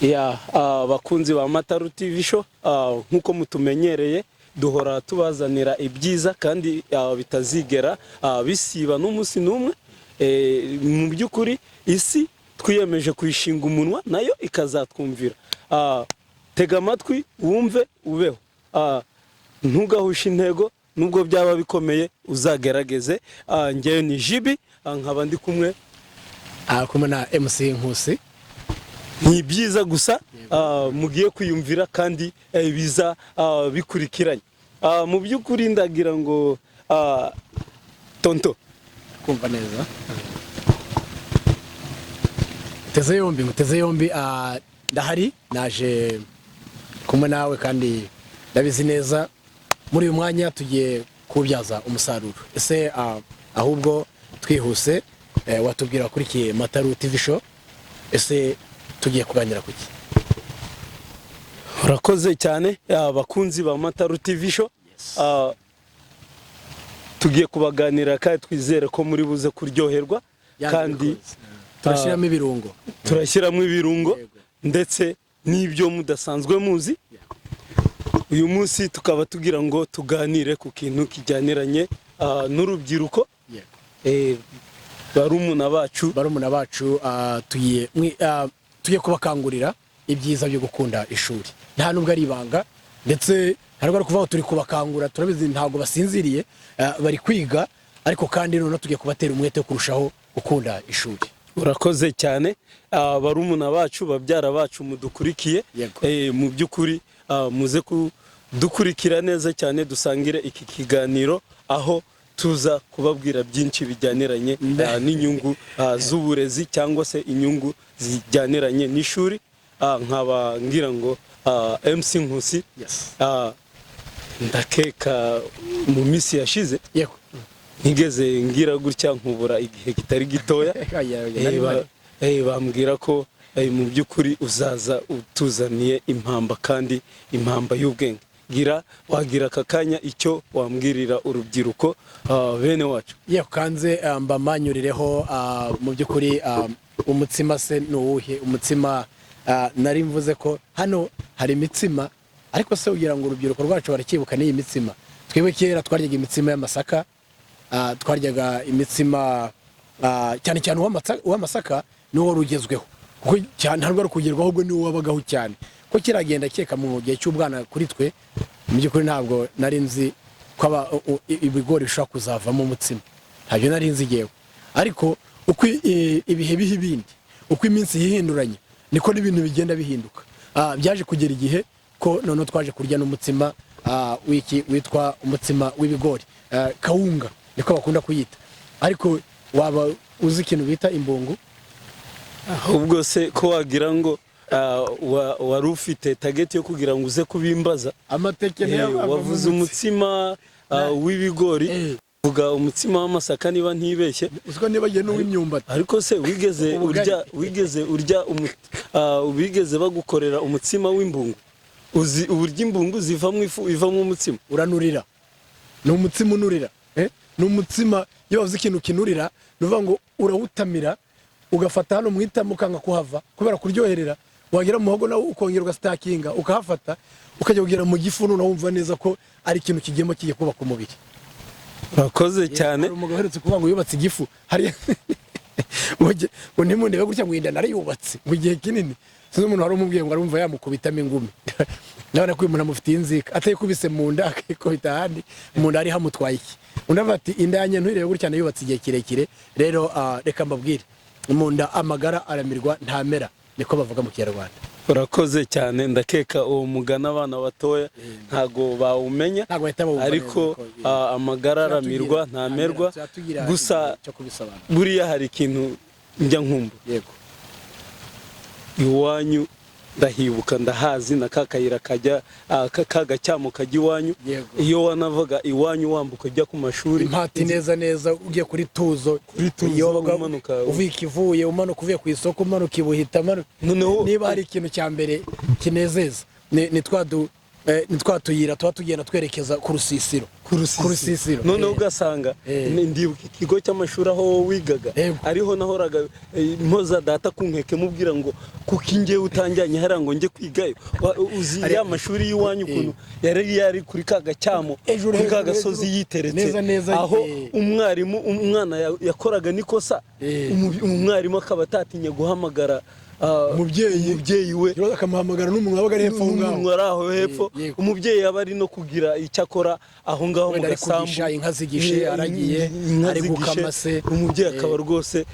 ya abakunzi ba Matalu TV show nkuko mutumenyereye duhora tubazanira ibyiza kandi bitazigera bisiba n'umunsi numwe. Mu byukuri isi twiyemeje kuyishinga umunwa nayo ikazatwumvira. Tega amatwi wumve ubeho, ntugahushe intego nubwo byaba bikomeye uzagerageze. Ngewe ni Jibi nkaba ndi kumwe na MC Nkusi. Ni byiza gusa mugiye kwiyumvira kandi biza bikurikiranye. Mu byukuri ndagira ngo tonto kumva neza teze yombi ndahari naje kumwe nawe kandi ndabizi neza muri uyu mwanya tugiye kubyaza umusaruro. Ese ahubwo twihuse watubwira Kurikiye Matalu TV show, ese tugiye kuganira kuki? Urakoze cyane abakunzi ba Matalu TV show. Tugiye kubaganira kandi twizere ko muri buze kuryoherwa kandi turashyiramo ibirungo ndetse n'ibyo mudasanzwe muzi. Uyu munsi tukaba tugira ngo tuganire ku kintu kijyaniranye n'urubyiruko. Barumuna bacu tugiye kubakangurira ibyiza byo gukunda ishuri. Nta nubwo ari ibanga ndetse ntabwo ari kuvuga turi kubakangura, turabizi ntabwo basinziriye, bari kwiga, ariko kandi none tugiye kubatera umwete wo kurushaho gukunda ishuri. Urakoze cyane barumuna bacu, babyara bacu mudukurikiye. Mu byukuri muze kudukurikira neza cyane, dusangire iki kiganiro aho tuza kubabwira byinshi bijyaniranye n'inyungu z'uburezi cyangwa se inyungu zijyaniranye n'ishuri. Nkaba ngira ngo MC Nkusi, ndakeka mu minsi yashize ntigeze ngira gutya nkubura igihe kitari gitoya. Bambwira ko mu byukuri uzaza utuzaniye impamba kandi impamba y'ubwenge. Wagira aka kanya icyo wambwirira urubyiruko bene wacu. Kanze mbamanyurireho mu byukuri umutsima se nuwuhe umutsima? Nari mvuze ko hano hari imitsima, ariko se ugira ngo urubyiruko rwacu barakibuka n'iyi mitsima. Twebwe kera twaryaga imitsima y'amasaka, twaryaga imitsima cyane cyane uw'amasaka niwo rugezweho kuko cyane ntabwo ari kugerwaho, ahubwo niwo wabagaho cyane ko kiragenda keka mu gihe cy'ubwana kuri twe. Mu by'ukuri ntabwo nari nzi ko ibigori bishobora kuzavamo umutsima, ntabyo nari nzi yewe. Ariko uko ibihe biha ibindi, uko iminsi yihinduranye, niko n'ibintu bigenda bihinduka. Byaje kugera igihe ko none twaje kurya n'umutsima witwa umutsima w'ibigori, kawunga niko bakunda kuyita. Ariko waba uzi ikintu bita imbungu? Ahubwo se ko wagira ngo wari ufite target yo kugira ngo uze kubimbaza amateke wavuze umutsima w'ibigori, vuga umutsima w'amasaka niba ntibeshye, uziko nibagiye n'uw'imyumbati. Ariko se wigeze bagukorera umutsima w'imbungu? Uzi uburyo imbungu zivamo ifu ivamo umutsima? Uranurira, ni umutsima unurira. Ni umutsima iyo wavuze ikintu kinurira, nuvuga ngo urawutamira ugafata hano mwitamo ukanga kuhava kubera kuryoherera, wagera mu muhogo nawe ukongera ugastakinga ukahafata ukajya kugera mu gifu, none wumva neza ko ari ikintu kigemo kigiye kubaka umubiri. Urakoze cyane. Umugabo uherutse kuvuga ngo yubatse igifu hari ngo ntimundebe gutya ngo inda yubatse mu gihe kinini. Sinzi umuntu wari umubwiye ngo arumva yamukubitamo ingumi. Nabona ko uyu muntu amufitiye inzika, atayikubise mu nda akikubita ahandi mu nda ari hamutwaye iki. Unavuga ati inda yanjye nturebe gutya yubatse igihe kirekire. Rero reka mbabwire, mu nda amagara aramirwa ntamera, niko bavuga mu Kinyarwanda. Urakoze cyane, ndakeka uwo mugana abana batoya ntago bawumenya, ariko amagara aramirwa ntamerwa. Gusa buriya hari ikintu njya nkumva. Iwanyu ndahibuka, ndahazi na kakayira kajya kagacyamo kajya iwanyu. Iyo wanavaga iwanyu wambuka ujya ku mashuri impati neza ugiye kuri tuzo, iyo umanuka uvuye Kivuye, umanuka uvuye ku isoko, umanuka Ibuhita. Niba hari ikintu cya mbere kinezeza ni nitwa tuyira tuba tugenda twerekeza ku rusisiro noneho ugasanga ndibuka ikigo cy'amashuri aho wigaga ariho nahoraga mpoza data ku nkeke mubwira ngo kuko ingiye utanjyanye hariya ngo njye kwigayo uzi ya mashuri y'iwanyu ukuntu yari kuri ka gacyamo kuri ka gasozi yiteretse aho umwana yakoraga nikosa umwarimu akaba atatinye guhamagara umubyeyi we akamuhamagara n'umuntu wabaga ari hepfo aho hepfo umubyeyi yaba ari no kugira icyo akora aho ngaho mu gasambu inka zigishe aragiye ari gukama se umubyeyi akaba rwose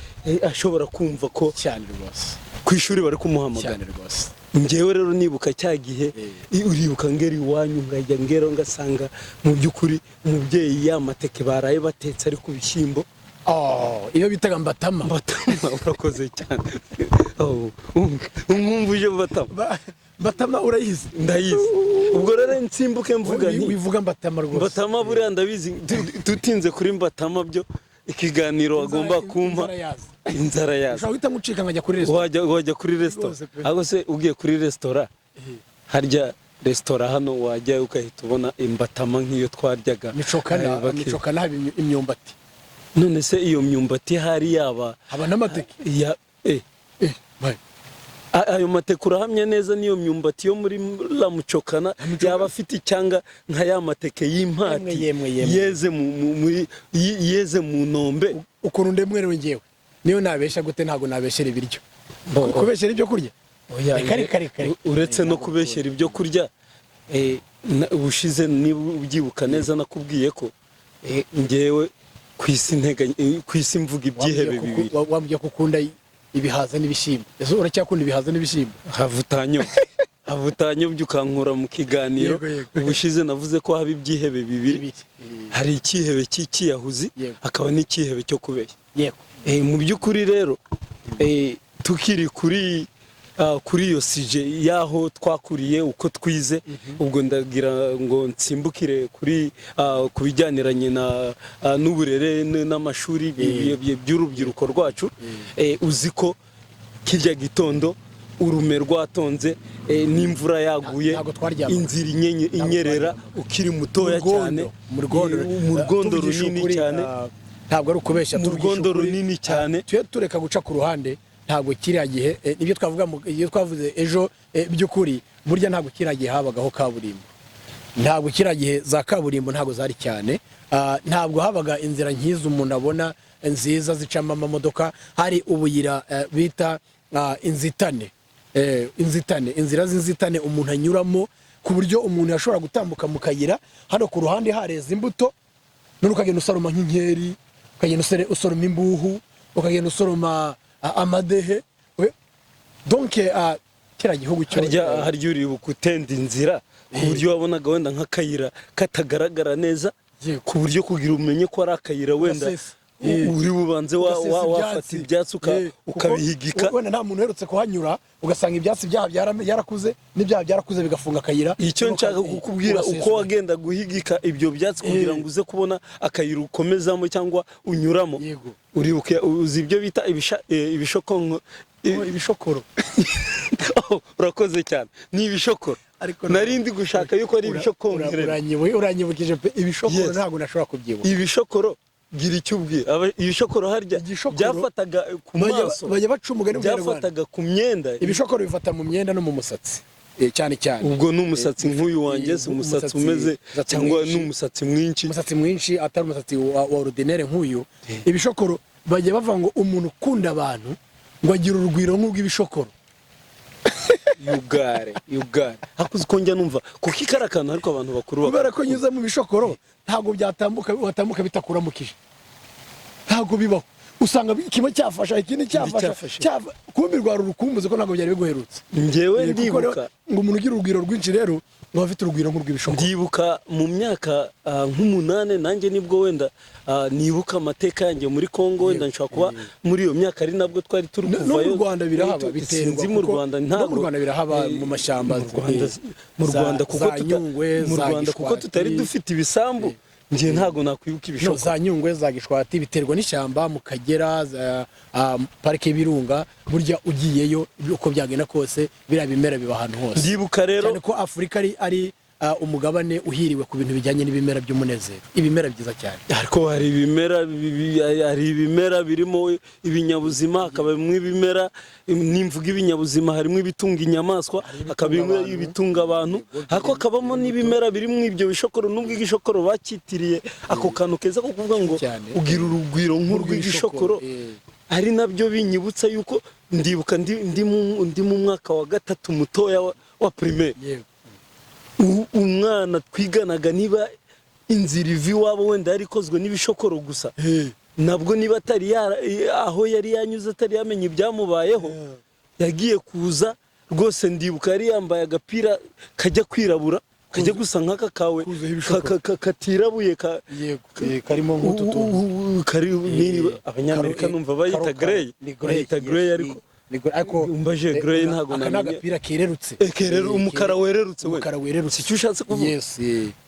ashobora kumva ko cyane rwose ku ishuri bari kumuhamagara cyane rwose ngewe rero nibuka cya gihe uribuka ngera iwanyu ngajya ngero ngasanga mu by'ukuri umubyeyi y'amateke baraye batetse ari ku bishyimbo iyo bitaga mbatama urakoze cyane umwumvuje mbatama urayizi ndayizi ubwo rero nsimbuke mvuga nti wivuga mbatama rwose mbatama buriya ndabizi tutinze kuri mbatama byo ikiganiro agomba kumpa inzara yaza ushobora guhita ngucika nkajya kuri resitora wajya kuri resitora ahubwo se ugiye kuri resitora harya resitora hano wajya ukahita ubona imbatama nk'iyo twaryaga micokana haba imyumbati none se iyo myumbati hari yaba haba n'amateke ayo mateke urahamya neza niyo myumbati yo muri la mucokana yaba afite icyanga nka ya mateke y'impati yeze mu nombe ukuntu ndemwerewe ngewe niyo nabesha gute ntabwo nabeshera ibiryo kubeshyera ibyo kurya uretse no kubeshyera ibyo kurya ubushize niba ubyibuka neza nakubwiye ko ngewe ku isi mvuga ibyihebe bibiri wambwiye ko ukunda ibihaza n'ibishyimbo ese uracyakunda ibihaza n'ibishyimbo havutanyo byukankura mu kiganiro ubushize navuze ko haba ibyihebe bibiri hari icyihebe cy'ikiyahuzi hakaba n'icyihebe cyo kubeshya mu by'ukuri rero tukiri kuri iyo sije y'aho twakuriye uko twize ubwo ndagira ngo nsimbukire ku bijyaniranye n'uburere n'amashuri by'urubyiruko rwacu uzi ko kirya gitondo urume rwatonze n'imvura yaguye inzira inyerera ukiri mutoya cyane mu rwondo runini cyane ntabwo ari ukubeshya mu rwondo runini cyane tureka guca ku ruhande ntabwo kiriya gihe ibyo twavuze ejo by'ukuri burya ntabwo kiriya gihe habagaho kaburimbo ntabwo kiriya gihe za kaburimbo ntabwo zari cyane ntabwo habaga inzira nk'izo umuntu abona nziza zicamo amamodoka hari ubuyira bita inzitane inzira z'inzitane umuntu anyuramo ku buryo umuntu yashobora gutambuka mu kayira hano ku ruhande hareza imbuto none ukagenda usoroma nk'inkeri ukagenda usoroma imbuhu ukagenda usoroma amadehe donke kiriya gihugu harya uribuka utenda inzira ku buryo wabonaga wenda nk'akayira katagaragara neza ku buryo kugira umenye ko ari akayira wenda uri bubanze wafata ibyatsi ukabihigika wenda nta muntu uherutse kuhanyura ugasanga ibyatsi byarakuze n'ibyaha byarakuze bigafunga akayira icyo nshaka kukubwira uko wagenda guhigika ibyo byatsi kugira ngo uze kubona akayira ukomezamo cyangwa unyuramo uribuka uzi ibyo bita ibishokoro urakoze cyane ni ibishokoro narindi gushaka yuko ari ibishokoro uranyibukije ibishokoro ntabwo nashobora kubyibuka ibishokoro gira icyo ubwira ibishokoro harya byafataga ku maso byafataga ku myenda ibishokoro bifata mu myenda no mu musatsi cyane cyane ubwo n'umusatsi nk'uyu wanjye umusatsi umeze cyangwa n'umusatsi mwinshi atari umusatsi wa ordinaire nk'uyu ibishokoro bajya bavuga ngo umuntu ukunda abantu ngo agira urugwiro nk'ubw'ibishokoro yugare hakuze ko njya numva kuko ikarakana ariko abantu bakuru kubera ko nyuze mu bishokoro ntabwo watambuka bitakuramukije ntabwo bibaho usanga kimwe cyafasha ikindi cyafasha kumbirwa urukumbuze ko ntabwo byari biguherutse njyewe ndibuka ngo umuntu ugira urugwiro rwinshi rero ngo afite urugwiro nk'urw'ibishokoro ndibuka mu myaka nk'umunane nanjye nibwo wenda nibuka amateka yanjye muri Kongo wenda nshobora kuba muri iyo myaka ari nabwo twari turi kuvayo no mu Rwanda birahaba biterwa mu Rwanda ntabwo mu Rwanda birahaba mu mashyamba mu Rwanda kuko tutari dufite ibisambu ngiye ntabwo nakwibuka ibishoko za Nyungwe za Gishwati biterwa n'ishyamba mu Kagera parike y'Ibirunga burya ugiyeyo uko byagenda kose biriya bimera biba ahantu hose ndibuka rero cyane ko Afurika ari umugabane uhiriwe ku bintu bijyanye n'ibimera by'umunezero, ibimera byiza cyane. ariko hari ibimera birimo ibinyabuzima, hakabamo ibimera n'imvuga ibinyabuzima, harimo ibitunga inyamaswa, hakabamo ibitunga abantu, ariko hakabamo n'ibimera birimo ibyo bishokoro. Nubwo igishokoro bakitiriye ako kantu keza ko kuvuga ngo ugira urugwiro nk'urw'igishokoro, ari nabyo binyibutsa yuko ndibuka ndi mu mwaka wa 3 mutoya wa primaire, umwana twiganaga niba inzira ivi wabo wenda yari ikozwe n'ibishokoro gusa, nabwo niba atari aho yari yanyuze atari yamenye ibyamubayeho, yagiye kuza rwose. Ndibuka yari yambaye agapira kajya kwirabura, kajya gusa nk'aka kawe katirabuye, karimo nk'ututu, abanyamerika numva bayita grey, ariko umbaje grey ntago namenye. Agapira kererutse, umukara wererutse, icyo ushatse kuvuga.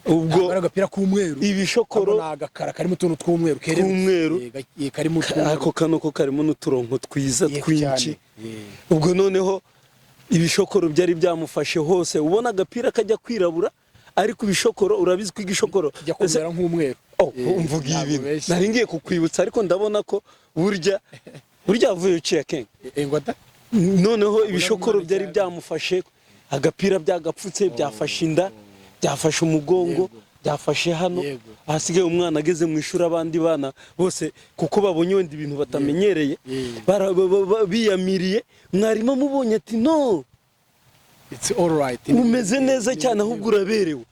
Ubwo agapira k'umweru, ibishokoro n'agakara karimo utuntu tw'umweru, karimo ako kanoko karimo n'uturonko twiza twinshi. Ubwo noneho ibishokoro byari byamufashe hose, ubona agapira kajya kwirabura, ariko ibishokoro urabizi ko igishokoro kijya kumera nk'umweru. Umvuga ibi nari ngiye kukwibutsa, ariko ndabona ko burya avuye uciye kenge. Noneho ibishokoro byari byamufashe, agapira byagapfutse, byafashe inda, byafashe umugongo, byafashe hano. Ahasigaye umwana ageze mu ishuri, abandi bana bose kuko babonye wenda ibintu batamenyereye, biyamiriye. Mwarimu amubonye ati no, it's all right, umeze neza cyane, ahubwo uraberewe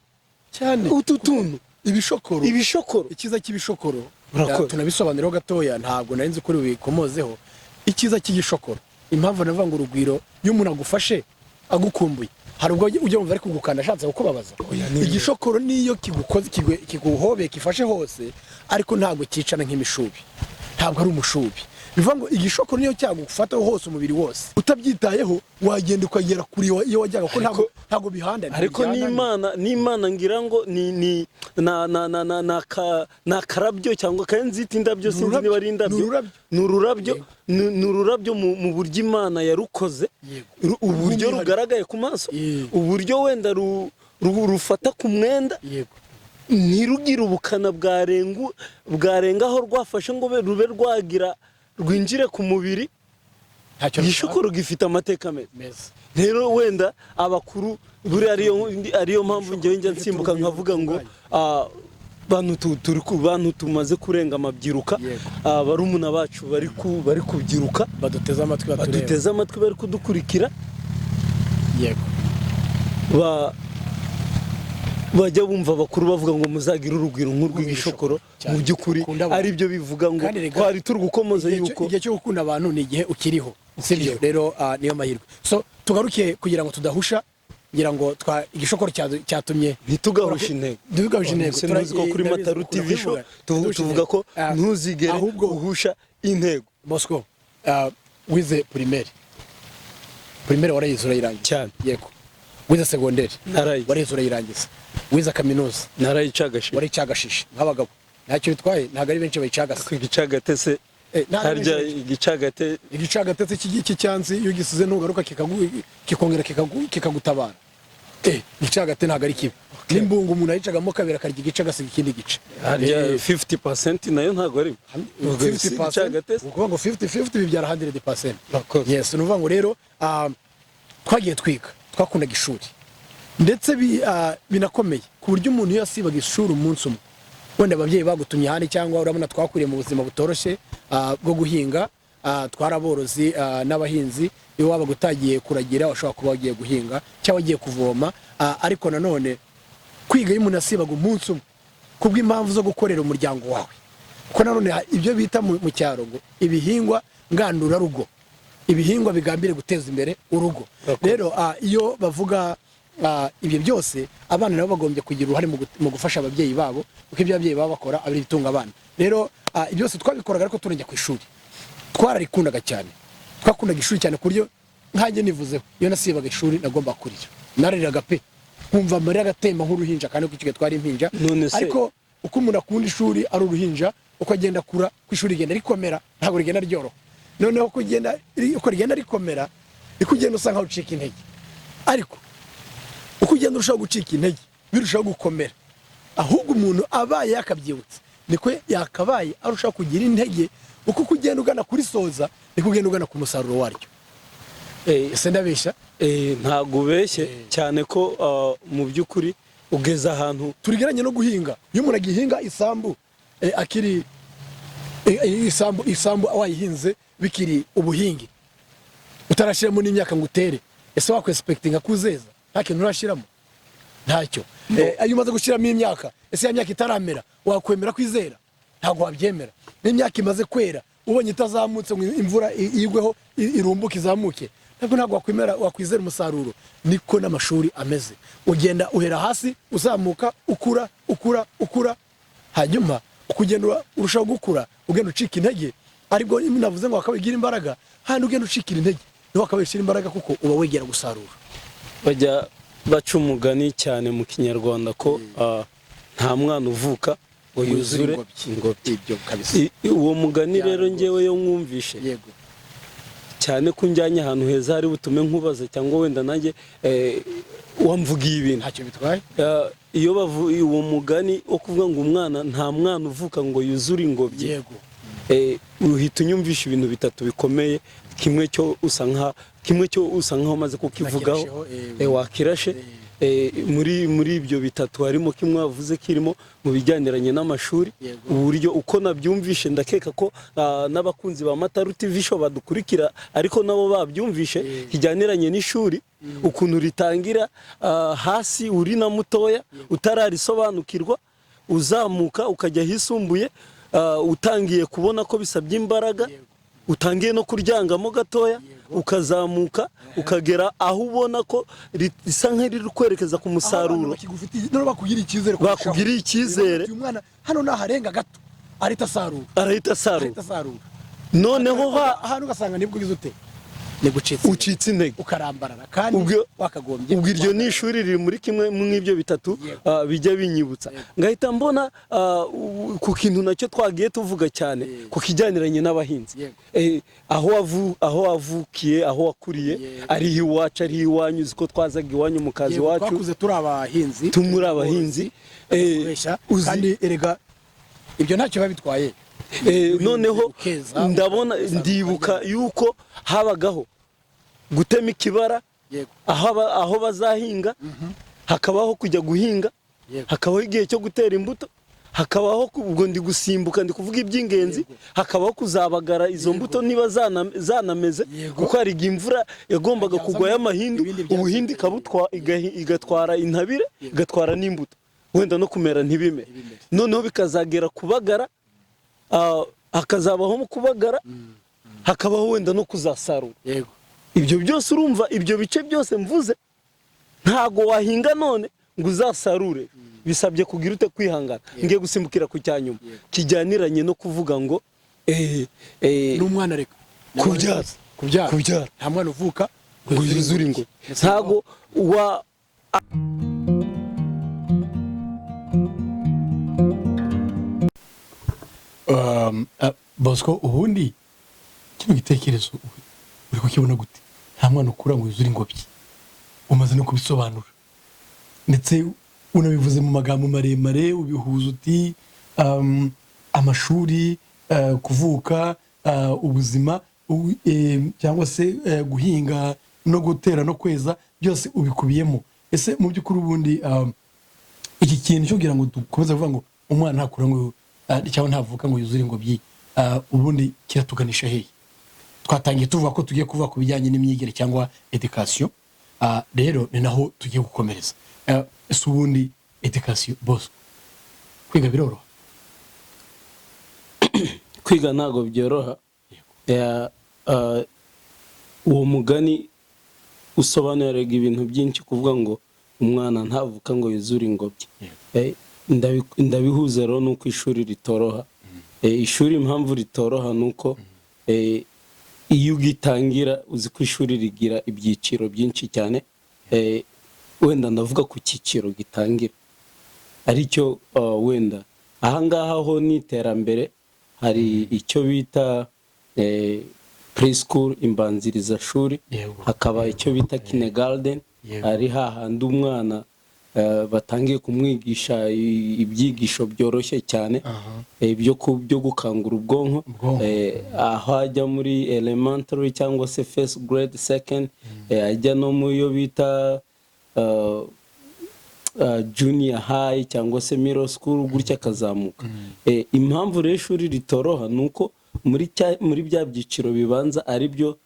cyane. Utu tuntu ibishokoro, icyiza cy'ibishokoro tunabisobanuraho gatoya, ntabwo nari nzi kuri bikomozeho. Icyiza cy'igishokoro, impamvu navuga ngo urugwiro, iyo umuntu agufashe agukumbuye, hari ubwo ujya wumva ari kugukanda ashatse kukubabaza. Igishokoro niyo kigukoze, kiguhobeye, kifashe hose, ariko ntabwo cyicana nk'imishubi, ntabwo ari umushubi. Bivuga ngo igishokoro niyo cyagufataho hose, umubiri wose, utabyitayeho wagenda ukagera kuri iyo wajyaga, ko ntabwo bihanda. Ariko n'Imana ngira ngo ni akarabyo cyangwa kenzita indabyo, sinzi niba ari indabyo, ni ururabyo mu buryo Imana yarukoze, uburyo rugaragaye ku maso, uburyo wenda rufata ku mwenda, ntirugire ubukana bwarenga aho rwafashe ngo rube rwagira rwinjire ku mubiri. Igishokoro gifite amateka meza. Rero wenda abakuru buri ariyo mpamvu njye njya nsimbuka nkavuga ngo bantu tumaze kurenga amabyiruka, barumuna bacu bari kubyiruka, baduteze amatwi bari kudukurikira, bajya bumva abakuru bavuga ngo muzagira urugwiro nk'urw'igishokoro. Mu by'ukuri ari byo bivuga ngo twari turi gukomoza yuko igihe cyo gukunda abantu ni igihe ukiriho, sibyo? Rero niyo mahirwe. So tugarukiye kugira ngo tudahusha, ngira ngo igishokoro cyatumye ntitugahusha intego. Tuzi ko kuri Matalu TV show tuvuga ko ntuzigere uhusha intego. Bosco, wize primaire warayize urayirangiza cyane, yego. Wize segonderi warayize urayirangiza. Wize kaminuza warayicagashishe nk'abagabo, ntacyo bitwaye, ntabwo ari benshi bayicagasa. Igicagate se harya igicagate cy'iki cyansi, iyo gisize ntugaruka kikongera kikagutabara. Igicagate ntabwo ari kibi. N'imbungu umuntu ayicagamo kabiri akarya igice agasiga ikindi gice. Harya 50% nayo ntabwo ari 50%, ukuvuga ngo 50-50 bibyara 100%. Yes, nuvuga ngo rero twagiye twiga, twakundaga ishuri, ndetse binakomeye ku buryo umuntu iyo asibaga ishuri umunsi umwe, wenda ababyeyi bagutumye ahandi, cyangwa urabona twakuriye mu buzima butoroshye bwo guhinga, twaraborozi n'abahinzi. Iyo wabaga utagiye kuragira, washobora kuba wagiye guhinga cyangwa wagiye kuvoma, ariko nanone kwiga iyo umuntu asibaga umunsi umwe kubw'impamvu zo gukorera umuryango wawe, kuko nanone ibyo bita mu cyaro ngo ibihingwa ngandurarugo, ibihingwa bigambire guteza imbere urugo. Rero iyo bavuga ibyo byose, abana nabo bagombye kugira uruhare mu gufasha ababyeyi babo, kuko ibyo ababyeyi baba bakora ari ibitunga abana. Rero byose twabikoraga, ariko turajya ku ishuri twararikundaga cyane, twakundaga ishuri cyane ku buryo nkanjye nivuzeho, iyo nasibaga ishuri nagomba kurira, narariraga pe, nkumva amarira agatemba nk'uruhinja, kandi kuko twari impinja. Ariko uko umuntu akunda ishuri ari uruhinja, uko agenda kura ku ishuri rigenda rikomera, ntabwo rigenda ryoroha. Noneho uko rigenda rikomera, niko ugenda usanga ucika intege. Ariko uko ugenda urushaho gucika intege, birushaho gukomera, ahubwo umuntu abaye yakabyibutse niko yakabaye arushaho kugira intege, uko kugenda ugana kuri soza ni kugenda ugana ku musaruro waryo. Ese ndabeshya? Ntago ubeshye cyane ko mu by'ukuri ugeze ahantu turigeranye no guhinga. Iyo umuntu agihinga isambu akiri isambu wayihinze bikiri ubuhingi utarashiramo n'imyaka ngo utere, ese wakwexpectinga kuzeza? Nta kintu urashiramo, ntacyo. Iyo umaze gushyiramo imyaka, ese ya myaka itaramera wakwemera kwizera? Ntabwo wabyemera. N'imyaka imaze kwera ubonye itazamutse ngo imvura igweho irumbuke izamuke, ntabwo wakwemera wakwizera umusaruro. Niko n'amashuri ameze, ugenda uhera hasi uzamuka ukura hanyuma ukugenda urushaho gukura ugenda ucika intege. Aribwo navuze ngo wakabigira imbaraga, handi ugenda ucikira intege niho wakabishira imbaraga, kuko uba wegera gusarura. Bajya baca umugani cyane mu Kinyarwanda ko nta mwana uvuka ngo yuzure ingobyi. Ibyo kabisa. Uwo mugani rero ngewe yo mwumvishe, yego, cyane ko njyanye ahantu heza hari butume nkubaza, cyangwa wenda nanjye wamvugiye ibintu ntacyo bitwaye. Iyo bavuye uwo mugani wo kuvuga ngo umwana nta mwana uvuka ngo yuzure ingobyi, yego, uhita unyumvisha ibintu bitatu bikomeye. Kimwe cyo usa nkaho maze kukivugaho wakirashe. Muri ibyo bitatu harimo kimwe wavuze kirimo mu bijyaniranye n'amashuri, uburyo uko nabyumvishe ndakeka ko n'abakunzi ba Matalu TV show badukurikira ariko nabo babyumvishe kijyaniranye n'ishuri, ukuntu ritangira hasi uri na mutoya utararisobanukirwa, uzamuka ukajya hisumbuye, utangiye kubona ko bisabye imbaraga, utangiye no kuryangamo gatoya, ukazamuka ukagera aho ubona ko risa nk'iriri kwerekeza ku musaruro. Bakugiriye icyizere umwana hano naharenga gato arahita asarura. Noneho ahantu ugasanga nibwo ugize ute, ucitse intege ukarambarara, kandi wakagombye. Ubwo iryo ni ishuri riri muri kimwe mw'ibyo bitatu bijya binyibutsa. Ngahita mbona ku kintu nacyo twagiye tuvuga cyane ku kijyaniranye n'abahinzi, aho wavukiye, aho wakuriye, ari iwacu, ari iwanyu, uzi ko twazaga iwanyu mu kazi wacu, twakuze turi abahinzi, tumuri abahinzi, kandi erega ibyo ntacyo babitwaye. Noneho ndibuka yuko habagaho gutema ikibara, aho bazahinga, hakabaho kujya guhinga, hakabaho igihe cyo gutera imbuto, hakabaho ubwo ndi gusimbuka ndi kuvuga iby'ingenzi, hakabaho kuzabagara izo mbuto niba zanameze, kuko hari igihe imvura yagombaga kugwa y'amahindu, ubuhindi igatwara intabire, igatwara n'imbuto, wenda no kumera ntibime. Noneho bikazagera kubagara, hakazabaho mu kubagara, hakabaho wenda no kuzasarura. Ibyo byose urumva, ibyo bice byose mvuze ntago wahinga none ngo uzasarure, bisabye kugira ute kwihangana. Ngiye gusimbukira ku cyanyuma kijyaniranye no kuvuga ngo n'umwana reka kubyara, nta mwana uvuka ngo yuzure ingobyi. Ntago wa Bosco, ubundi kino gitekerezo uri kukibona gute? Nta mwana ukura ngo yuzure ingobyi, umaze no kubisobanura ndetse unabivuze mu magambo maremare, ubihuza uti amashuri, kuvuka, ubuzima, cyangwa se guhinga no gutera no kweza, byose ubikubiyemo. Ese mu by'ukuri ubundi iki kintu cyo kugira ngo dukomeze kuvuga ngo umwana ntakura ngo cyangwa ntavuka ngo yuzure ingobyi, ubundi kiratuganisha hehe? Twatangiye tuvuga ko tugiye kuvuga ku bijyanye n'imyigire cyangwa education, rero ni naho tugiye gukomereza. Ese ubundi education Bosco, kwiga biroroha? Kwiga ntago byoroha. Uwo mugani usobanuraga ibintu byinshi, kuvuga ngo umwana ntavuka ngo yuzure ingobyi. Ndabihuza rero nuko ishuri ritoroha. Ishuri impamvu ritoroha nuko iyo ugitangira uzi ko ishuri rigira ibyiciro byinshi cyane. Wenda ndavuga ku cyiciro gitangira aricyo wenda ahangaha ho n'iterambere, hari icyo bita preschool, imbanziriza shuri, hakaba icyo bita kindergarten, ari hahandi umwana batangiye kumwigisha ibyigisho byoroshye cyane byo gukangura ubwonko, aho ajya muri elementary cyangwa se first grade, second, ajya no mu yo bita junior high cyangwa se middle school, gutya akazamuka. Impamvu rero ishuri ritoroha nuko muri bya byiciro bibanza ari byo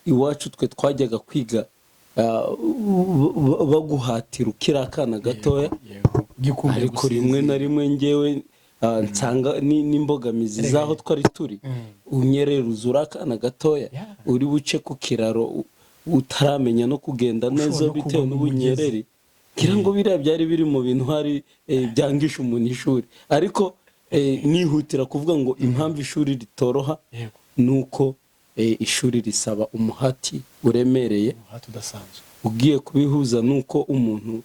iwacu twe twajyaga kwiga baguhatira ukiri akana gatoya, ariko rimwe na rimwe ngewe nsanga n'imbogamizi z'aho twari turi. Unyerera uri akana gatoya, uri buce ku kiraro utaramenya no kugenda neza bitewe n'ubunyereri, ngira ngo biriya byari biri mu bintu hari byangisha umuntu ishuri. Ariko nihutira kuvuga ngo impamvu ishuri ritoroha nuko ishuri risaba umuhati uremereye, ugiye kubihuza nuko umuntu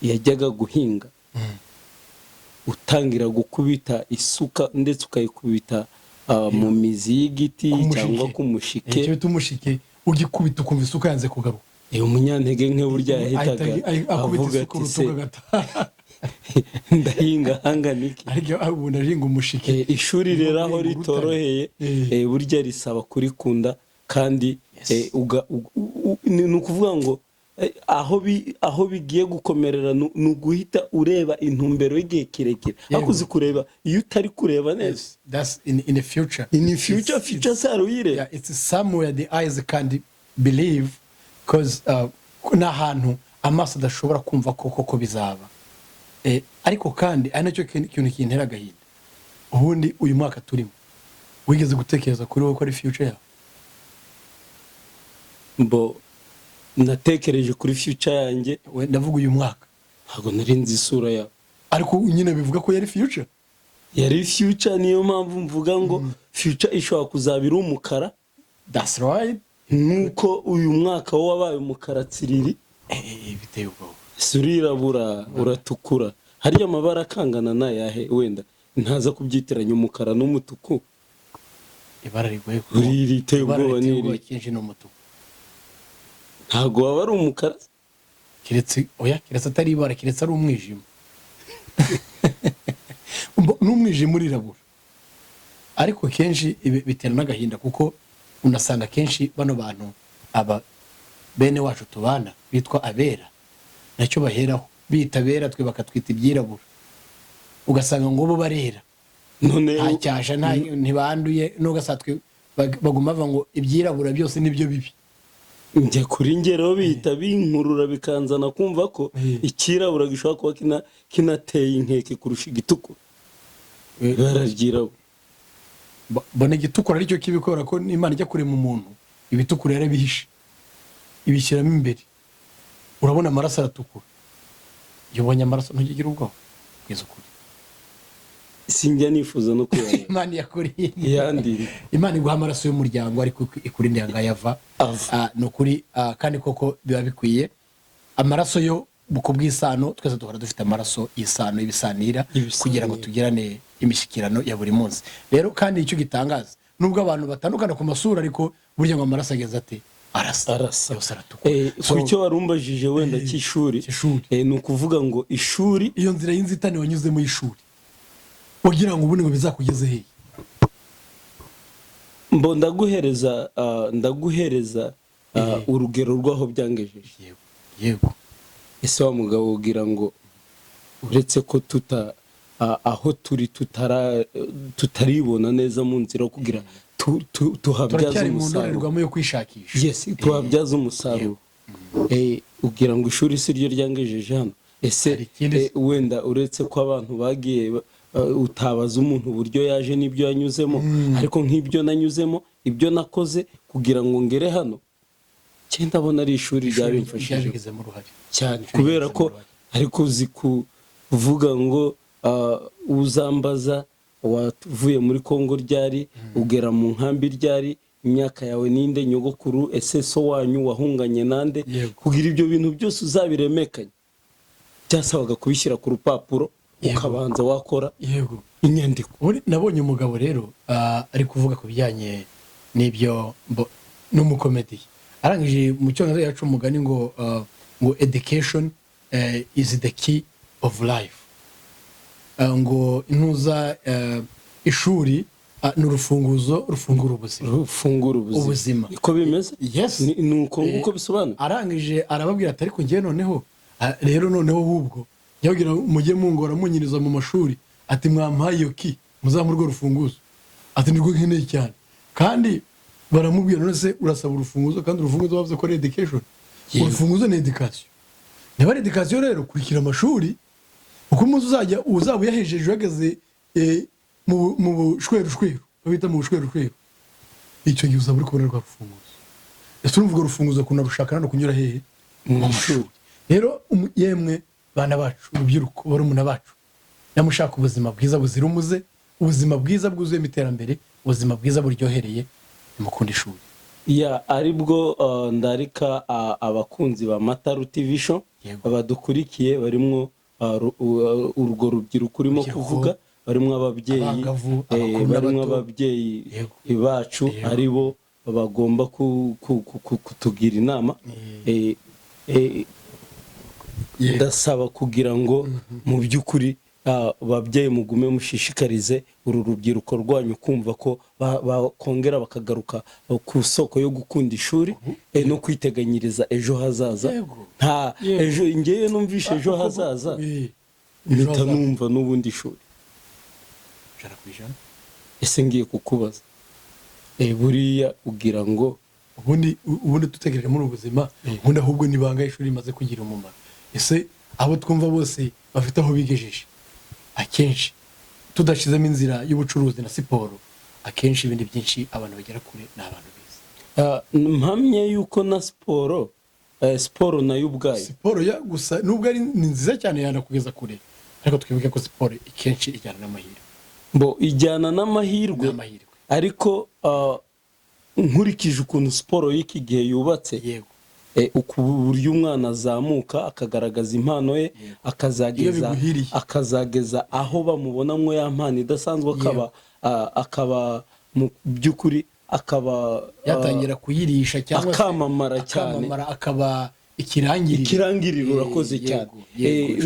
yajyaga guhinga utangira gukubita isuka ndetse ukayikubita mu mizi y'igiti cyangwa ku mushike. Icyo bita umushike, ugikubita ukumva isuka yanze kugaruka. Umunyantege nke burya yahitaga avuga ati se ndahinga hanganiki, ariko ubu ndahinga umushike. Ishuri rero aho ritoroheye burya risaba kurikunda, kandi ni ukuvuga ngo aho bigiye gukomerera ni uguhita ureba intumbero y'igihe kirekire, ariko uzi kureba iyo utari kureba neza. That's in the future. Future saruyire. Yeah, it's somewhere the eyes can't believe, because na hantu amaso adashobora kumva koko bizaba. Ariko kandi ari nacyo kintu kintera agahinda. Ubundi uyu mwaka turimo, wigeze gutekereza kuri wowe ko ari future yawe? Mbo natekereje kuri future yanjye, ndavuga uyu mwaka. Ntabwo nari nzi isura yawe, ariko nyine bivuga ko yari future. Yari future, niyo mpamvu mvuga ngo future ishobora kuzabira umukara. That's right. Nuko uyu mwaka wo wabaye umukara tsiriri, biteye ubwoba. Surirabura uratukura, hariya amabara akangana na yahe wenda ntaza kubyitiranya umukara n'umutuku. Ibara rigoye ko riteye ubwoba n'iri kinji n'umutuku. Ntago waba ari umukara, kiretse atari ibara, kiretse ari umwijima. N'umwijima urirabura. Ariko kenshi bitera n'agahinda, kuko unasanga kenshi bano bantu bene wacu tubana bitwa abera, nacyo baheraho bita abera, twe bakatwita ibyirabura. Ugasanga ngo bo barera, none ntacyasha ntibanduye, n'ugasatwe baguma bava ngo ibyirabura byose nibyo bibi. Njye kuri ngero bita binkurura bikanzana kumva ko ikirabura gishobora kuba kinateye inkeke kurusha igitukura. Bararyirabura. Bone igitukura aricyo kibikora ko Imana ijya kurema umuntu, ibitukura yarabihishe ibishyiramo imbere. Urabona amaraso aratukura, iyo ubonye amaraso ntugira ubwoba, kugeza ukuri. Sinjya nifuza no kuyareba. Imana yakuriye yandi, Imana iguha amaraso y'umuryango, ariko ikurinde yangayava. No kuri kandi koko biba bikwiye amaraso yo bukubwisano. Twese duhora dufite amaraso y'isano y'ibisanira, kugira ngo tugirane imishyikirano ya buri munsi. Rero kandi icyo gitangaza, nubwo abantu batandukana ku masura, ariko burya ngo amaraso ageze ate arasa yose aratukura. Kucyo warumbajije wenda cy'ishuri, ni ukuvuga ngo ishuri, iyo nzira y'inzitane wanyuzemo y'ishuri, wagira ngo ubundi ngo bizakugeze hehe? Mbo ndaguhereza urugero rwaho byangejeje. Yego. Ese wa mugabo ugira ngo uretse ko aho turi tutaribona neza mu nzira kugira tuhabyaza umusaruro yo kwishakisha. Yes, tuhabyaza umusaruro. Ugira ngo ishuri si ryo ryangejeje hano. Ese wenda uretse ko abantu bagiye utabaza umuntu uburyo yaje n'ibyo yanyuzemo, ariko nk'ibyo nanyuzemo, ibyo nakoze kugira ngo ngere hano, cyenda abona ari ishuri ryabimfashije cyane, kubera ko ariko uzi kuvuga ngo uzambaza wavuye muri Kongo ryari, ugera mu nkambi ryari, imyaka yawe ninde, nyogokuru ese so wanyu wahunganye nande, kugira ibyo bintu byose uzabiremekanye byasabaga kubishyira ku rupapuro, ukabanza wakora inyandiko. Nabonye umugabo rero ari kuvuga ku bijyanye n'ibyo n'umukomedi, arangije mu cyongereza yacu umugani ngo education is the key of life. Ngo intuza ishuri ni urufunguzo rufungura ubuzima. Iko bimeze? Yes. Nuko nguko bisobanura. Arangije arababwira ati ariko ngiye noneho rero noneho hubwo yabwira mujye mungora munyiriza mu mashuri ati mwampaye iyo ki muzamurwa rufunguzo ati nirwo nkeneye cyane kandi baramubwira none se urasaba urufunguzo kandi urufunguzo bavuze ko ari education. Urufunguzo ni education. Niba ari education rero kurikira amashuri uko umunsi uzaba uyahejeje uhagaze mu bushweru babita mu bushweru icyo gihe uzaba uri kubona rwa rufunguzo. Ese urumva urufunguzo kunarushaka no kunyura hehe mu mashuri. Rero yemwe bana bacu urubyiruko barumuna bacu namushaka ubuzima bwiza buzira umuze, ubuzima bwiza bwuzuye iterambere, ubuzima bwiza buryohereye, mukunda ishuri. Aribwo ndarika abakunzi ba Matalu TV show abadukurikiye barimo urwo rubyiruko urimo kuvuga, barimo ababyeyi barimo ababyeyi bacu aribo bagomba kutugira inama. Ndasaba kugira ngo mu by'ukuri babyeyi mugume mushishikarize uru rubyiruko rwanyu kumva ko bakongera bakagaruka ku soko yo gukunda ishuri no kwiteganyiriza ejo hazaza. Nta ejo ngiye numvishe ejo hazaza mpita numva n'ubundi ishuri. Ese ngiye kukubaza buriya ugira ngo ubundi dutegereje muri ubuzima ubundi ahubwo nibanga ishuri rimaze kugira umumaro. Ese abo twumva bose bafite aho bigejeje akenshi tudashizemo inzira y'ubucuruzi na siporo akenshi ibindi byinshi abantu bagera kure n'abantu bize. Mpamye yuko na siporo nayo ubwayo siporo ya gusa nubwo ari nziza cyane yanakugeza kure ariko twibuke ko siporo ikenshi ijyana n'amahirwe. Ijyana n'amahirwe ariko nkurikije ukuntu siporo y'iki gihe yubatse uburyo umwana azamuka akagaragaza impano ye akazageza aho bamubonamo ya mpano idasanzwe akaba mu by'ukuri akaba yatangira kuyirisha cyangwa akamamara cyane akaba ikirangiriro. Urakoze cyane.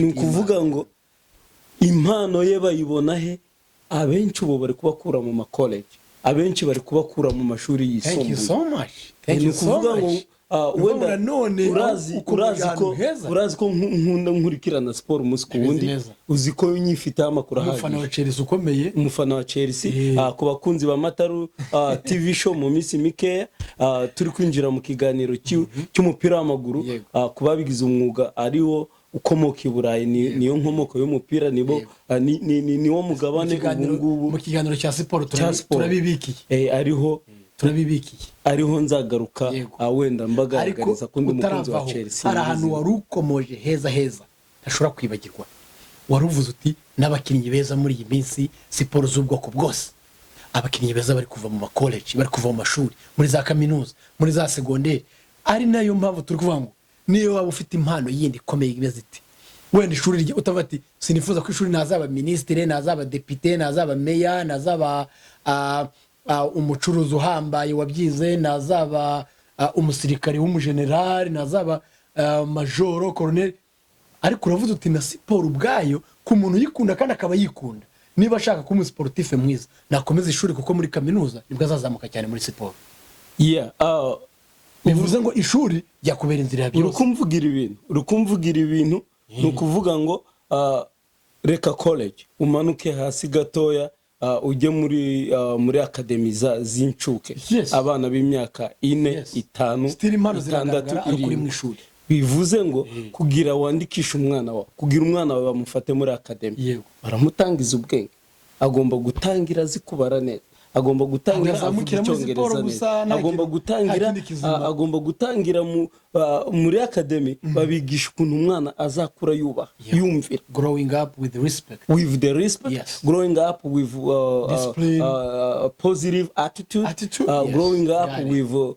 Ni ukuvuga ngo impano ye bayibona he? Abenshi ubu bari kubakura mu makoleji, abenshi bari kubakura mu mashuri yisumbuye. Thank you so much. Wenda Nanone urazi ko nkunda nkurikirana siporo umunsi ku wundi, uzi ko nyifiteho amakuru ahagije. Umufana wa Chelsea ukomeye, umufana wa Chelsea. Ku bakunzi ba Matalu TV show mu minsi mikeya turi kwinjira mu kiganiro cy'umupira w'amaguru ku babigize umwuga ariwo ukomoka i Burayi. Niyo nkomoko y'umupira niwo mugabane ubungubu. Mu kiganiro cya siporo turabibikiye ariho nzagaruka wenda mbagaragariza ko ndi umukunzi wa Chelsea. Hari ahantu wari ukomoje heza ntashobora kwibagirwa. Waruvuze uti n'abakinnyi beza muri iyi minsi siporo z'ubwoko bwose, abakinnyi beza bari kuva mu makoleji, bari kuva mu mashuri, muri za kaminuza, muri za segonderi. Ari nayo mpamvu turi kuvuga ngo niyo waba ufite impano yindi ikomeye imeze iti wenda ishuri rye utavuga ati sinifuza ko ishuri nazaba ministre, nazaba depite, nazaba meya, nazaba umucuruzi uhambaye wabyize, nazaba umusirikari w'umujenerali, nazaba majoro colonel. Ariko uravuze uti na siporo ubwayo ku muntu uyikunda kandi akaba yikunda, niba ashaka kuba umusportif mwiza nakomeza ishuri kuko muri kaminuza nibwo azazamuka cyane muri siporo. Bivuze ngo ishuri yakubera inzira ya byose. Urukumvugira ibintu ni ukuvuga ngo reka college umanuke hasi gatoya ujye muri akademi z'incuke, abana b'imyaka 4, 5, 6 bivuze ngo kugira wandikisha umwana wawe, kugira umwana wawe bamufate muri akademi baramutangiza ubwenge, agomba gutangira azi kubara neza, agomba gutangira avuga icyongereza neza, agomba gutangira muri akademi babigisha ukuntu umwana azakura yubaha yumvira. Growing up with respect, growing up with positive attitude, growing up with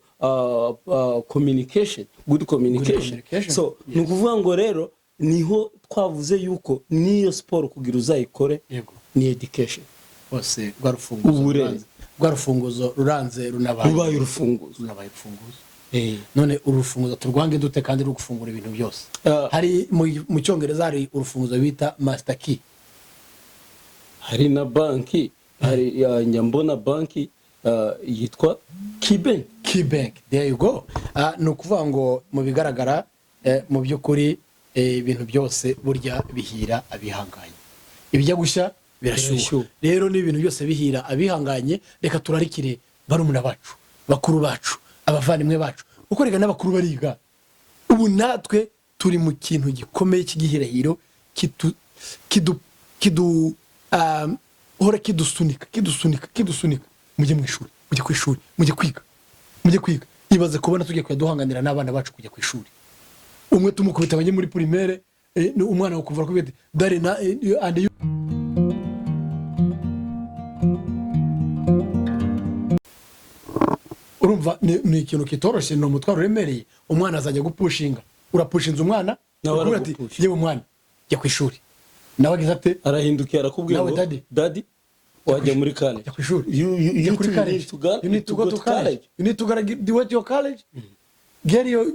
communication, good communication. So ni ukuvuga ngo rero niho twavuze yuko niyo siporo kugira uzayikore ni education. Bose rwarufunguzo ruranze runabaye urufunguzo. none urufunguzo turwange dute kandi rugufungura ibintu byose hari mu cyongereza hari urufunguzo bita master key, hari na banki, hari nyambona banki yitwa key bank. There you go. Ni ukuvuga ngo mu bigaragara mu by'ukuri ibintu byose burya bihira abihanganye, ibijya gushya birashyuha. Rero n'ibintu byose bihira abihanganye, reka turarikire barumuna bacu, bakuru bacu, abavandimwe bacu, uko rega n'abakuru bariga. Ubu natwe turi mu kintu gikomeye cy'igihirahiro hora kidusunika. Mujye mu ishuri, mujye ku ishuri, mujye kwiga. Ibaze kubona tugiye kuyaduhanganira n'abana bacu kujya ku ishuri. Umwe tumukubita abanye muri primaire, umwana wo kuva kubita dare na and urumva ni ikintu kitoroshye, no mutwaro remereye. Umwana azajya gupushinga, urapushinza umwana nawe ati yewe umwana jya ku ishuri, nawe agize ate arahindukiye arakubwira ngo daddy wajya muri college, jya ku ishuri, you need to go to college, you need to graduate your college, get your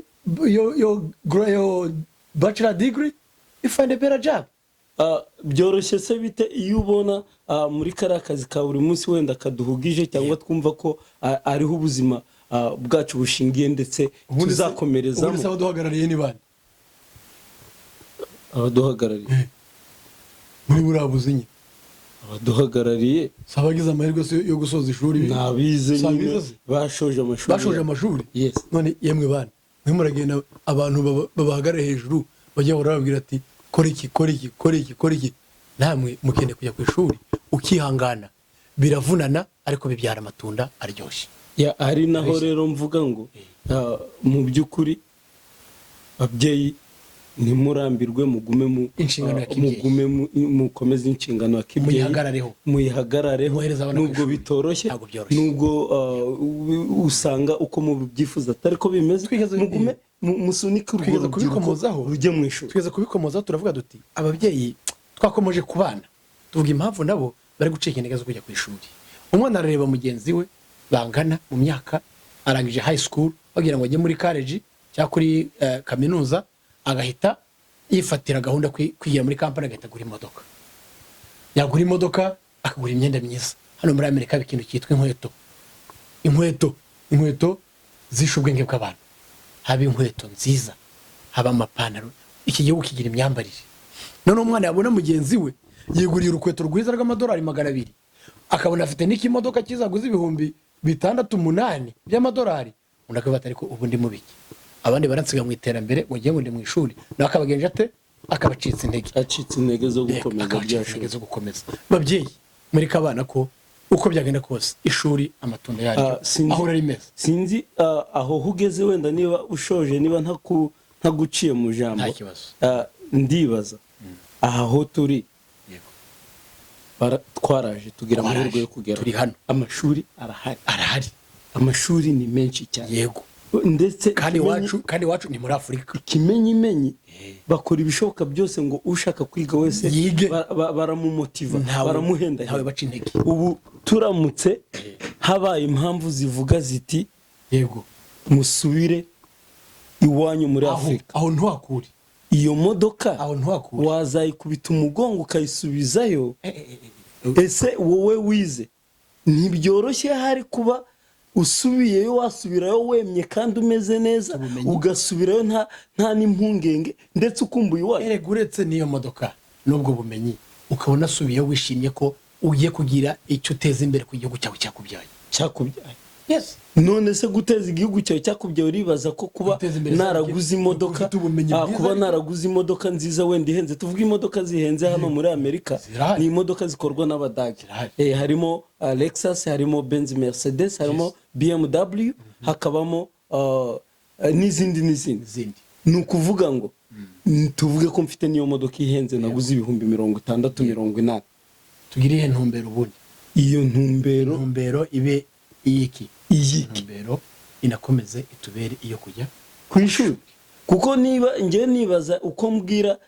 bachelor degree, you find a better job. Byoroshye se bite iyo ubona muri kariya kazi ka buri munsi wenda kaduhugije cyangwa twumva ko ariho ubuzima bwacu bushingiye ndetse tuzakomerezamo. Ubundi abaduhagarariye ni bande? Abaduhagarariye muri burabuzinye, abaduhagarariye sabagize amahirwe yo gusoza ishuri, nabize nyine bashoje amashuri. Yes. None yemwe bana mwe muragenda abantu babahagarare hejuru bajya barababwira ati kora iki. Namwe mukende kujya ku ishuri ukihangana, biravunana ariko bibyara amatunda aryoshye. Ari naho rero mvuga ngo mu by'ukuri babyeyi nimurambirwe, mugume mu inshingano ya kibyeyi, mukomeze inshingano ya kibyeyi, muyihagarareho nubwo bitoroshye, nubwo usanga uko mubyifuza atari ko bimeze, mugume musunike kubikomozaho rujye mu ishuri. Twigeze kubikomozaho turavuga duti ababyeyi twakomeje kubana, tuvuga impamvu nabo bari gucika intege zo kujya ku ishuri. Umwana arareba mugenzi we bangana mu myaka, arangije high school bagira ngo ajye muri college cyangwa kuri kaminuza, agahita yifatira gahunda kwigira muri kampani, agahita agura imodoka. Yagura imodoka akagura imyenda myiza. Hano muri Amerika ikintu cyitwa inkweto zishe ubwenge bw'abantu, haba inkweto nziza, haba amapantaro. Iki gihugu kigira imyambarire. None umwana yabona mugenzi we yiguriye urukweto rwiza rw'amadolari 200, akabona afite n'ikimodoka kizaguza ibihumbi 6-8 by'amadolari, undi akavuga ariko ubu ndi mubiki. Abandi baransiga mu iterambere ngo ngiye ngo ndi mu ishuri, nawe akabagenje ate akabacitse intege zo gukomeza. Babyeyi muri kabana ko uko byagenda kose ishuri amatunda yaryo aho rimeze. Sinzi aho hugeze wenda niba ushoje, niba ntaguciye mu jambo, ndibaza aho turi twaraje tugira amahirwe yo kugera turi hano. Amashuri arahari, amashuri ni menshi cyane, yego, ndetse kandi wacu ni muri Afurika. Ikimenyimenyi bakora ibishoboka byose ngo ushaka kwiga wese yige, baramumotiva, baramuhenda, ntawe baca intege. Ubu turamutse habaye impamvu zivuga ziti yego musubire iwanyu muri Afurika, aho ntuhakuri iyo modoka, wazayikubita umugongo ukayisubizayo. Ese wowe wize ntibyoroshye hari kuba usubiyeyo, wasubirayo wemye kandi umeze neza, ugasubirayo nta n'impungenge ndetse ukumbuye iwawe. Uretse n'iyo modoka n'ubwo bumenyi, ukabona asubiyeyo wishimye ko ugiye kugira icyo uteza imbere ku gihugu cyawe cyakubyaye. Yes. None se guteza igihugu cyawe cyakubyaye, uribaza ko kuba naraguze imodoka, kuba naraguze imodoka nziza wenda ihenze, tuvuga imodoka zihenze hano muri Amerika ni imodoka zikorwa n'Abadage. Harimo Lexus, harimo Benz, Mercedes, harimo BMW, hakabamo n'izindi. Ni ukuvuga ngo tuvuge ko mfite niyo modoka ihenze naguze ibihumbi 60-80. Tugiriye ntumbero ubundi, iyo ntumbero ibe iyi ntumbero inakomeze itubere iyo kujya ku ishuri. Kuko ngiye nibaza uko mbwira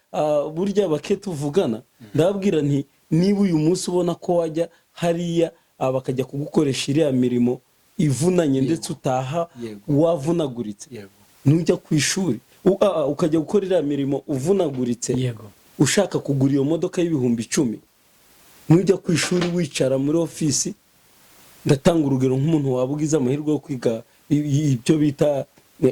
burya bake tuvugana, ndabwira niba uyu munsi ubona ko wajya hariya bakajya kugukoresha iriya mirimo ivunanye ndetse utaha wavunaguritse nujya ku ishuri ukajya gukora iriya mirimo uvunaguritse ushaka kugura iyo modoka y'ibihumbi 10 nujya ku ishuri wicara muri ofisi ndatanga urugero nk'umuntu wabugize amahirwe yo kwiga ibyo bita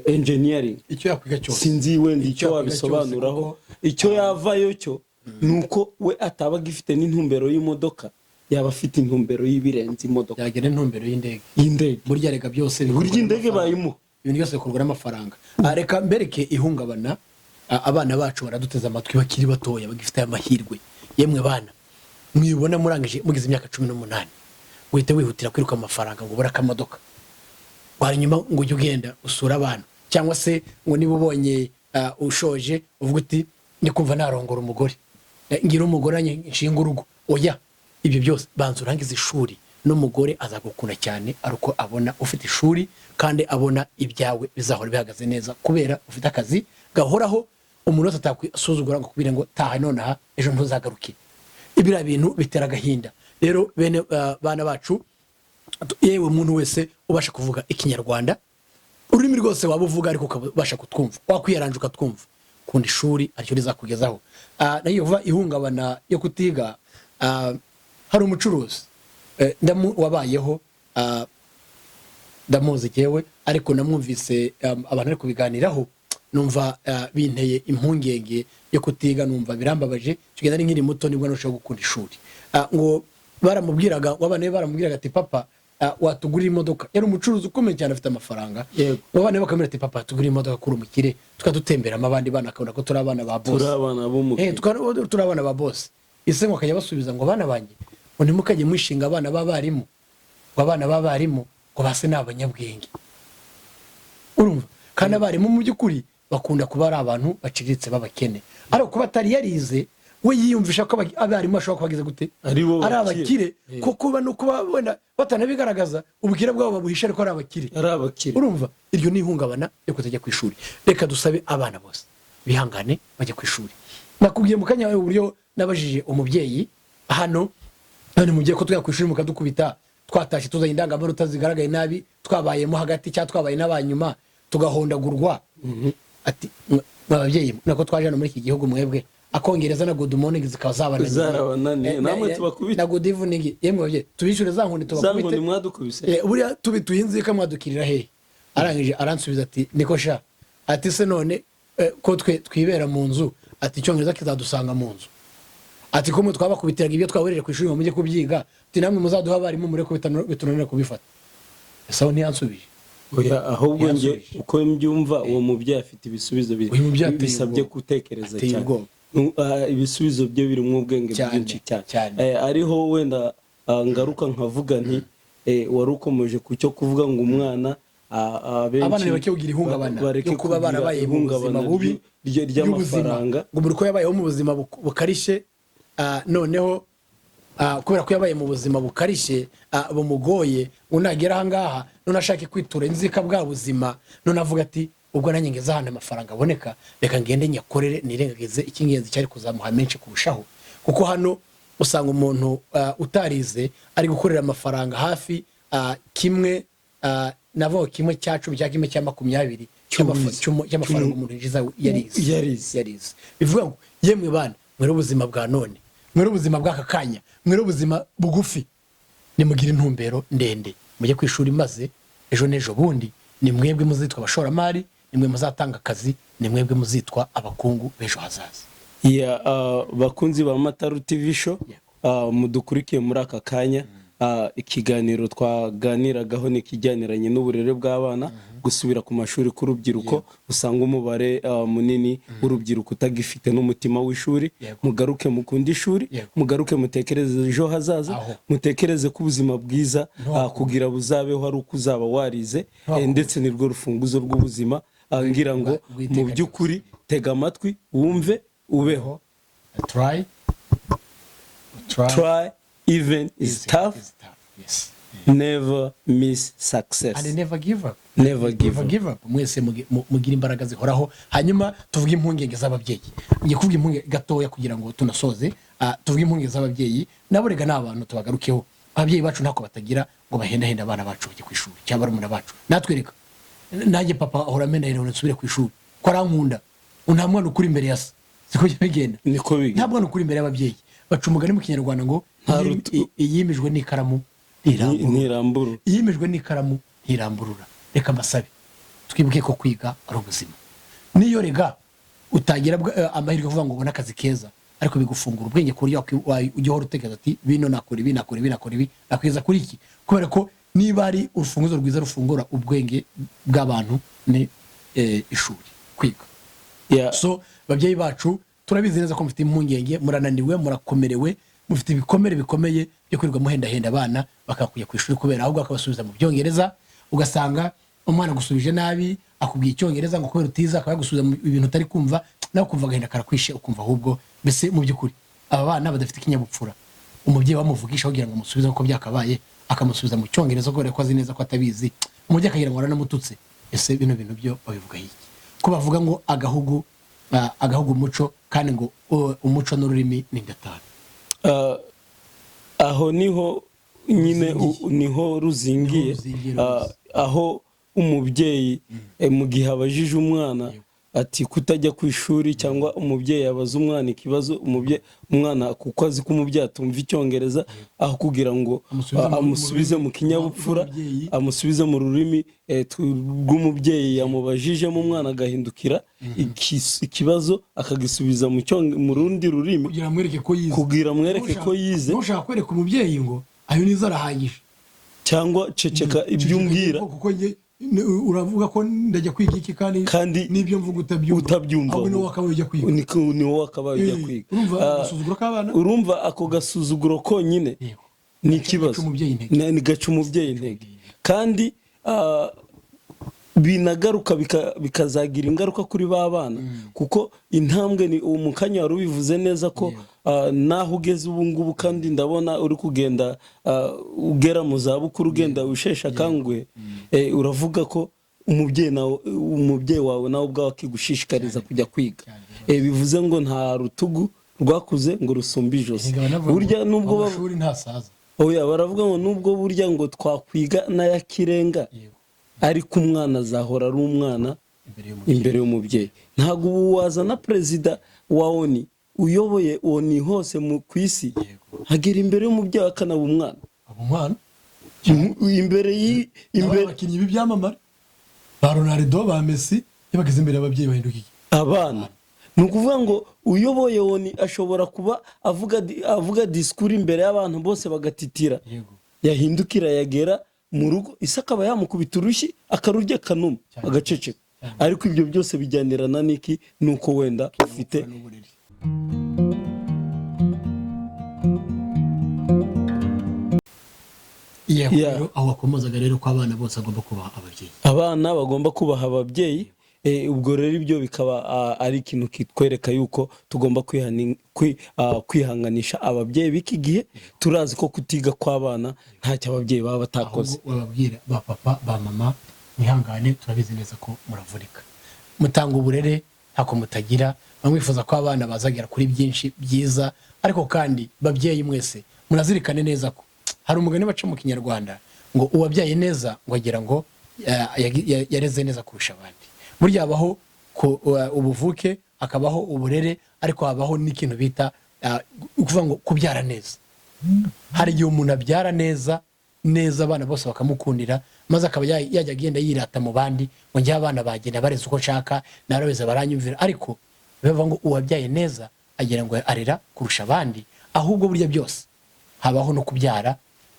engineering icyo yakwiga cyose sinzi wenda icyo wabisobanuraho icyo yavayo cyo nuko we ataba gifite n'intumbero y'imodoka yaba afite intumbero y'ibirenze imodoka yagena intumbero y'indege burya rega byose burya indege bayimuha ibintu byose bikorwa n'amafaranga reka mbereke ihungabana abana bacu baraduteza amatwi bakiri batoya bagifite amahirwe yemwe bana mwibona murangije mugize imyaka 18 wite wihutira kwiruka amafaranga ngo ubura akamodoka wari nyuma ngo ujye ugenda usura abana cyangwa se ngo niba ubonye ushoje uvuga uti ni kumva narongora umugore ngira umugore nshinga urugo oya ibyo byose banza urangiza ishuri n'umugore azagukunda cyane aruko abona ufite ishuri kandi abona ibyawe bizahora bihagaze neza kubera ufite akazi gahoraho umuntu wese atakwisuzugura ngo kubira ngo taha nonaha ejo ntuzagaruke ibira bintu bitera agahinda rero bene bana bacu yewe umuntu wese ubasha kuvuga ikinyarwanda ururimi rwose waba uvuga ariko ukabasha kutwumva wakwiyaranje ukatwumva kundi ishuri aricyo rizakugezaho nayo vuba ihungabana yo kutiga hari umucuruzi wabayeho ndamuzi jewe ariko namwumvise abantu ari kubiganiraho numva binteye impungenge yo kutiga numva birambabaje kigenda ari nkiri muto nibwo nashoboye gukunda ishuri ngo baramubwiraga wabane baramubwiraga ati papa watugurira imodoka yari umucuruzi ukomeye cyane afite amafaranga wabane bakamira ati papa tugurira imodoka kuri umukire tukadutemberamo abandi bana akabona ko turi abana ba boss turi abana ba boss ise ngo akajya basubiza ngo bana banjye ngo ntimukajye mwishinga abana b'abarimu ngo abana b'abarimu ngo base n'abanyabwenge urumva kandi abarimu mu by'ukuri bakunda kuba ari abantu baciriritse babakene ariko kuba atari yarize we yiyumvisha ko abarimu bashobora kubagiza gute ari abakire ko kuba no kuba wenda batanabigaragaza ubukire bwabo babuhisha ariko ari abakire urumva iryo ni ihungabana yo kutajya ku ishuri reka dusabe abana bose bihangane bajya ku ishuri nakubwiye mu kanya uburyo nabajije umubyeyi hano none mubyeyi ko tujya ku ishuri mukadukubita twatashye tuzanye indangamanota zigaragaye nabi twabayemo hagati cyangwa twabaye n'abanyuma tugahondagurwa ati mwababyeyi nako twaje hano muri iki gihugu mwebwe akongereza na good morning zikaba zabananiye namwe tubakubita na good evening yemwe babyeyi tubishure za nkundi tubakubite mwadukubise buriya tubituyinzika mwadukirira hehe arangije aransubiza ati niko sha ati se none ko twibera mu nzu ati icyongereza kizadusanga mu nzu ati ko mwe twabakubitiraga ibyo twawereje ku ishuri ngo mujye kubyiga ati namwe muzaduha abarimu muri ko bitunanira kubifata sawa ntiyansubije oya ahubwo nge uko mbyumva uwo mubyeyi afite ibisubizo bisabye gutekereza cyane ibisubizo bye biri mu bwenge bwinshi cyane ariho wenda ngaruka nkavuga nti wari ukomeje kucyo kuvuga ngo umwana abana bake ugira ihungabana yo kuba barabaye mu buzima bubi ry'amafaranga ngo muri ko yabayeho mu buzima bukarishe noneho kubera ko yabaye mu buzima bukarishe bumugoye unagera ahangaha none ashaka kwitura inzika bwa buzima none avuga ati ubwo nanjye ngeze ahantu amafaranga aboneka reka ngende nyakorere nirengagize icy'ingenzi cyari kuzamuha menshi kurushaho kuko hano usanga umuntu utarize ari gukorera amafaranga hafi kimwe navo kimwe cya 10 cya kimwe cya 20 cy'amafaranga umuntu yinjiza yarize bivuga ngo yemwe bana mwere ubuzima bwa none mwere ubuzima bw'aka kanya mwere ubuzima bugufi nimugira intumbero ndende mujye ku ishuri maze ejo nejo bundi ni mwebwe muzitwa abashoramari ni mwe muzatanga akazi ni mwebwe muzitwa abakungu b'ejo hazaza bakunzi ba Matalu TV show mudukurikiye muri aka kanya ikiganiro twaganiragaho ni kijyaniranye n'uburere bw'abana gusubira ku mashuri k'urubyiruko usanga umubare munini w'urubyiruko utagifite n'umutima w'ishuri mugaruke mukunda ishuri mugaruke mutekereze ejo hazaza mutekereze ku buzima bwiza kugira buzabeho ari uko uzaba warize ndetse nirwo rufunguzo rw'ubuzima ngira ngo mu by'ukuri tega amatwi wumve ubeho try even is tough. Yes. Never miss success. And never give up. Never give up. Mwese mugira imbaraga zihoraho. Hanyuma tuvuge impungenge z'ababyeyi. Ngiye kuvuga impungenge gatoya kugira ngo tunasoze. Tuvuge impungenge z'ababyeyi. Nabo rega n'abantu tubagarukeho. ababyeyi bacu ntako batagira ngo bahenda abana bacu bajye ku ishuri cyangwa barumuna bacu natwereka nanjye papa ahora amena yene nsubire ku ishuri ko arankunda nta mwana ukuri imbere ya se siko bigenda niko biga nta mwana ukuri imbere y'ababyeyi baca umugani mu kinyarwanda ngo iyimijwe n'ikaramu ntirambura iyimijwe n'ikaramu ntiramburura reka mbasabe twibuke ko kwiga ari ubuzima niyo rega utagira amahirwe kuvuga ngo ubone akazi keza ariko bigufungura ubwenge ku buryo ujya uhora utekereza ati bino nakora ibi nakwiza kuri iki kubera ko niba ari urufunguzo rwiza rufungura ubwenge bw'abantu ni ishuri kwiga so babyeyi bacu turabizi neza ko mufite impungenge murananiwe murakomerewe mufite ibikomere bikomeye byo kwirirwa muhendahenda abana bakakujya ku ishuri kubera ahubwo akabasubiza mu byongereza ugasanga umwana gusubije nabi akubwiye icyongereza ngo kubera utiza akaba yagusubiza mu bintu utari kumva nawe ukumva agahinda karakwishe ukumva ahubwo mbese mu by'ukuri aba bana badafite ikinyabupfura umubyeyi wamuvugisha kugira ngo amusubize uko byakabaye akamusubiza mu cyongereza kubera ko azi neza ko atabizi umubyeyi akagira ngo aranamututse ese bino bintu byo babivuga iki ko bavuga ngo agahugu umuco kandi ngo umuco n'ururimi ni indatano aho niho nyine niho ruzingiye aho umubyeyi mu gihe abajije umwana ati kutajya ku ishuri cyangwa umubyeyi yabaza umwana ikibazo umwana kuko azi ko umubyeyi atumva icyongereza aho kugira ngo amusubize mu kinyabupfura amusubize mu rurimi rw'umubyeyi yamubajijemo umwana agahindukira ikibazo akagisubiza mu rundi rurimi kugira amwereke ko yize ntushaka kwereka umubyeyi ngo ayo nizo arahagije cyangwa ceceka ibyo umbwira uravuga ko ndajya kwiga iki kandi n'ibyo mvuga utabyumva ahubwo niwo wakabaye ujya kwiga niwo wakabaye ujya kwiga urumva ako gasuzuguro konyine ni ikibazo ni gaca umubyeyi intege kandi binagaruka bikazagira ingaruka kuri ba bana kuko intambwe ni mu kanya wari ubivuze neza ko naho ugeze ubu ngubu kandi ndabona uri kugenda ugera mu zabukuru ugenda ushesha akanguhe uravuga ko umubyeyi wawe nawe ubwawe akigushishikariza kujya kwiga bivuze ngo nta rutugu rwakuze ngo rusumbe ijosi burya nubwo baravuga ngo nubwo burya ngo twakwiga n'ayakirenga ariko umwana azahora ari umwana imbere y'umubyeyi ntabwo ubu wazana perezida wa ONU uyoboye ONU hose ku isi hagera imbere y'umubyeyi akanaba umwana imbere abakinnyi b'ibyamamare ba Ronaldo ba Messi bageze imbere y'ababyeyi bahindukiye abana ni ukuvuga ngo uyoboye ONU ashobora kuba avuga disikuru imbere y'abantu bose bagatitira yahindukira yagera mu rugo isi akaba yamukubita urushyi akarurya kanuma agaceceka ariko ibyo byose bijyanirana n'iki nuko wenda ufite aho wakomozaga rero ko abana bose bagomba kubaha ababyeyi abana bagomba kubaha ababyeyi ubwo rero ibyo bikaba ari ikintu kitwereka yuko tugomba kwihanganisha ababyeyi b'iki gihe turazi ko kutiga kw'abana ntacyo ababyeyi baba batakoze bababwira ba papa ba mama mwihangane turabizi neza ko muravurika mutanga uburere ntako mutagira bamwifuza ko abana bazagera kuri byinshi byiza ariko kandi babyeyi mwese murazirikane neza ko hari umugani baca mu kinyarwanda ngo uwabyaye neza ngo agira ngo yareze neza kurusha abandi burya habaho ubuvuke akabaho uburere ariko habaho n'ikintu bita ukuvuga ngo kubyara neza hari igihe umuntu abyara neza abana bose bakamukundira maze akaba yajya agenda yirata mu bandi ngo njye abana bagenda bareze uko nshaka narabeza baranyumvira ariko bivuga ngo uwabyaye neza agira ngo arera kurusha abandi ahubwo burya byose habaho no kubyara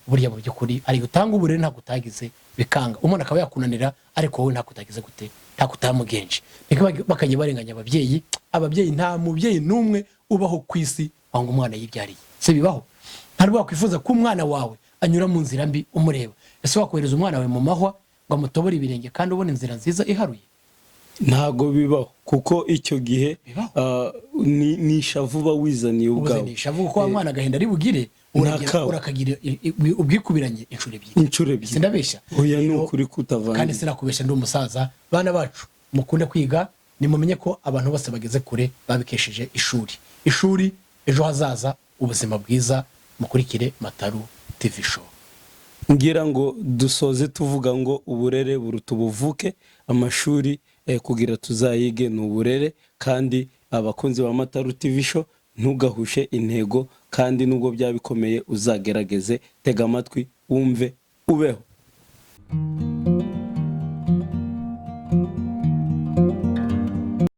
burya mu by'ukuri ari gutanga uburere ntabwo utagize bikanga umuntu akaba yakunanira ariko wowe ntabwo utagize gute ntabwo utamugenje bakajya barenganya ababyeyi nta mubyeyi n'umwe ubaho ku isi wanga umwana yibyariye se bibaho ntabwo wakwifuza ko umwana wawe anyura mu nzira mbi umureba ese wakohereza umwana wawe mu mahwa ngo amutobore ibirenge kandi ubona inzira nziza iharuye ntago bibaho kuko icyo gihe ni ishavu uba wizaniye ubwawe ni ishavu kuko wa mwana agahinda ari bugire urakagira ubwikubiranye inshuro ebyiri sindabeshya oya ni ukuri kutavanga kandi sinakubeshya ndi umusaza bana bacu mukunde kwiga nimumenye ko abantu bose bageze kure babikesheje ishuri ejo hazaza ubuzima bwiza mukurikire Matalu TV show. ngira ngo dusoze tuvuga ngo uburere buruta ubuvuke, amashuri kugira tuzayige ni uburere, kandi abakunzi ba Matalu TV show ntugahushe intego, kandi nubwo byabikomeye uzagerageze, tega amatwi wumve ubeho.